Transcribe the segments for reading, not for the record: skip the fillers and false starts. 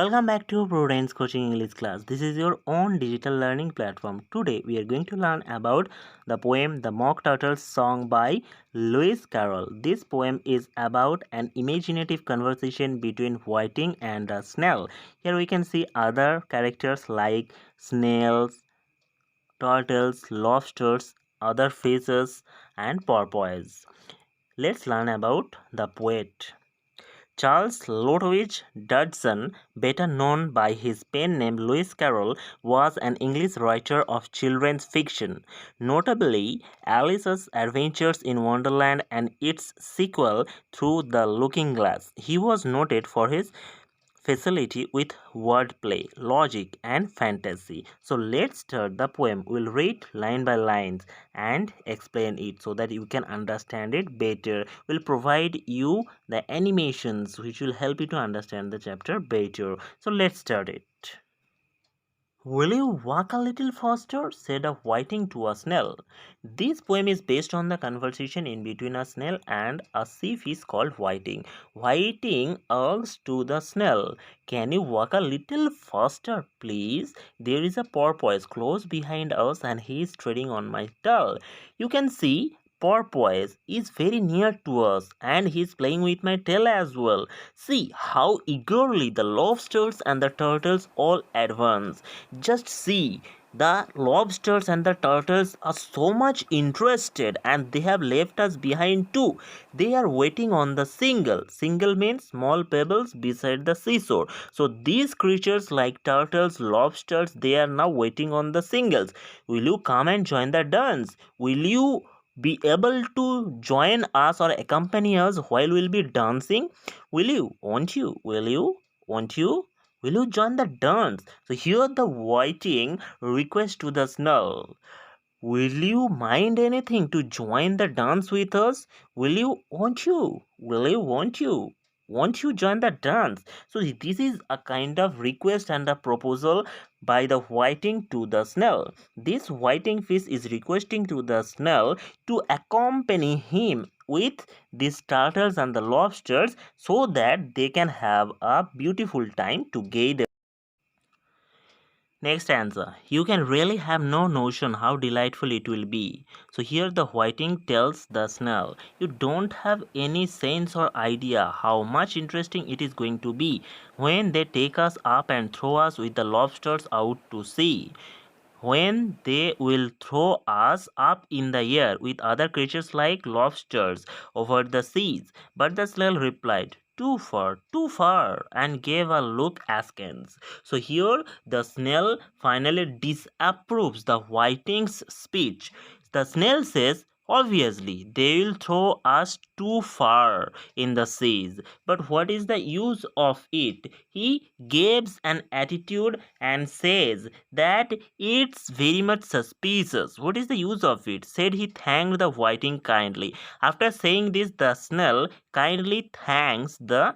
Welcome back to Prudence Coaching English class. This is your own digital learning platform. Today we are going to learn about the poem The Mock Turtle's Song by Lewis Carroll. This poem is about an imaginative conversation between Whiting and a snail. Here we can see other characters like snails, turtles, lobsters, other fishes and porpoise. Let's learn about the poet. Charles Lutwidge Dodgson, better known by his pen name Lewis Carroll, was an English writer of children's fiction, notably Alice's Adventures in Wonderland and its sequel Through the Looking Glass. He was noted for his facility with wordplay, logic, and fantasy. So let's start the poem. We'll read line by lines and explain it so that you can understand it better. We'll provide you the animations which will help you to understand the chapter better. So let's start it. Will you walk a little faster? Said a whiting to a snail. This poem is based on the conversation in between a snail and a sea fish called Whiting. Whiting asks to the snail, "Can you walk a little faster, please? There is a porpoise close behind us and he is treading on my tail. You can see porpoise is very near to us and he is playing with my tail as well. See how eagerly the lobsters and the turtles all advance. Just see, the lobsters and the turtles are so much interested and they have left us behind too. They are waiting on the single. Single means small pebbles beside the seashore. So these creatures like turtles, lobsters, they are now waiting on the singles. Will you come and join the dance? Will you be able to join us or accompany us while we'll be dancing? Will you? Won't you? Will you? Won't you? Will you join the dance? So here the whiting request to the snail. Will you mind anything to join the dance with us? Will you? Won't you? Will you? Won't you? Won't you join the dance? So this is a kind of request and a proposal by the whiting to the snail. This whiting fish is requesting to the snail to accompany him with these turtles and the lobsters so that they can have a beautiful time together. Next answer. You can really have no notion how delightful it will be. So here the whiting tells the snail, you don't have any sense or idea how much interesting it is going to be when they take us up and throw us with the lobsters out to sea. When they will throw us up in the air with other creatures like lobsters over the seas. But the snail replied, too far, and gave a look askance. So here the snail finally disapproves the whiting's speech. The snail says, obviously, they will throw us too far in the seas. But what is the use of it? He gives an attitude and says that it's very much suspicious. What is the use of it? Said he thanked the whiting kindly. After saying this, the snail kindly thanks the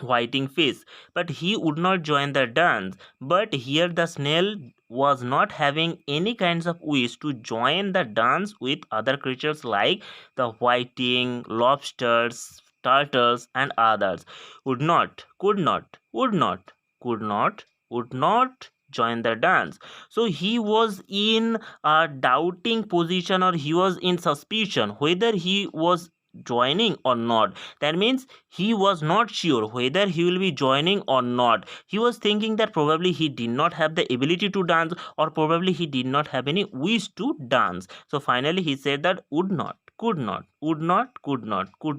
whiting fish, but he would not join the dance. But here the snail was not having any kinds of wish to join the dance with other creatures like the whiting, lobsters, turtles, and others. Would not, could not, would not, could not, would not join the dance. So he was in a doubting position, or he was in suspicion whether he was joining or not. That means he was not sure whether he will be joining or not. He was thinking that probably he did not have the ability to dance, or probably he did not have any wish to dance. So finally he said that would not, could not, would not, could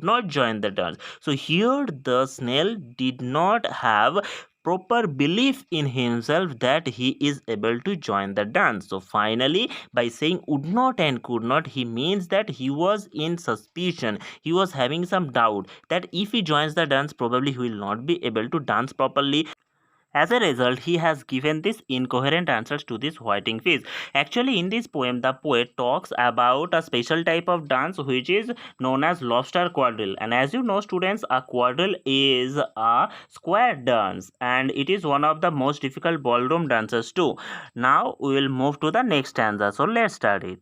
not join the dance. So here the snail did not have proper belief in himself that he is able to join the dance. So finally, by saying would not and could not, he means that he was in suspicion. He was having some doubt that if he joins the dance, probably he will not be able to dance properly. As a result, he has given these incoherent answers to this whiting fish. Actually, in this poem, the poet talks about a special type of dance which is known as Lobster Quadrille. And as you know, students, a quadrille is a square dance, and it is one of the most difficult ballroom dances too. Now, we will move to the next stanza. So, let's start it.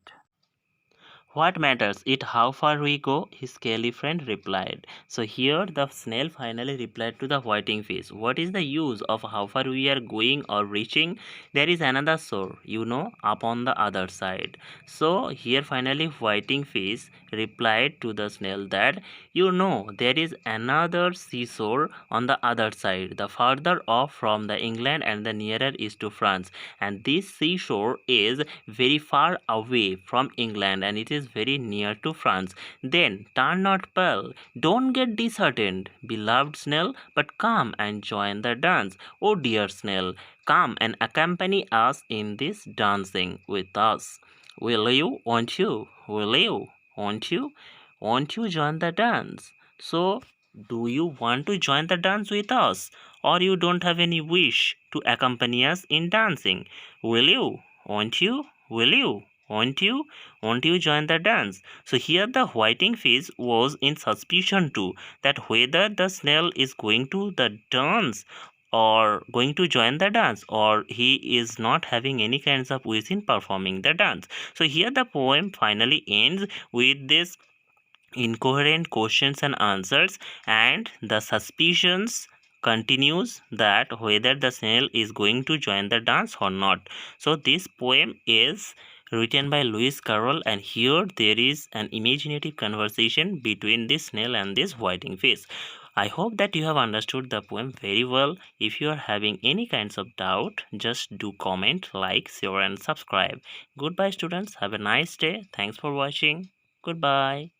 What matters it how far we go? His scaly friend replied. So here the snail finally replied to the whiting fish. What is the use of how far we are going or reaching? There is another shore, up on the other side. So here finally whiting fish replied to the snail that there is another seashore on the other side, the farther off from the England and the nearer is to France. And this seashore is very far away from England and it is very near to France. Then turn not pale, don't get disheartened, beloved snail, but come and join the dance. Oh dear snail, come and accompany us in this dancing with us. Will you? Won't you? Will you? Won't you? Won't you join the dance? So, do you want to join the dance with us? Or you don't have any wish to accompany us in dancing? Will you? Won't you? Will you? Won't you? Won't you join the dance? So here the whiting fish was in suspicion too, that whether the snail is going to the dance or going to join the dance, or he is not having any kinds of wish in performing the dance. So here the poem finally ends with this incoherent questions and answers, and the suspicions continues that whether the snail is going to join the dance or not. So this poem is written by Lewis Carroll, and here there is an imaginative conversation between this snail and this whiting fish. I hope that you have understood the poem very well. If you are having any kinds of doubt, just do comment, like, share and subscribe. Goodbye students, have a nice day. Thanks for watching. Goodbye.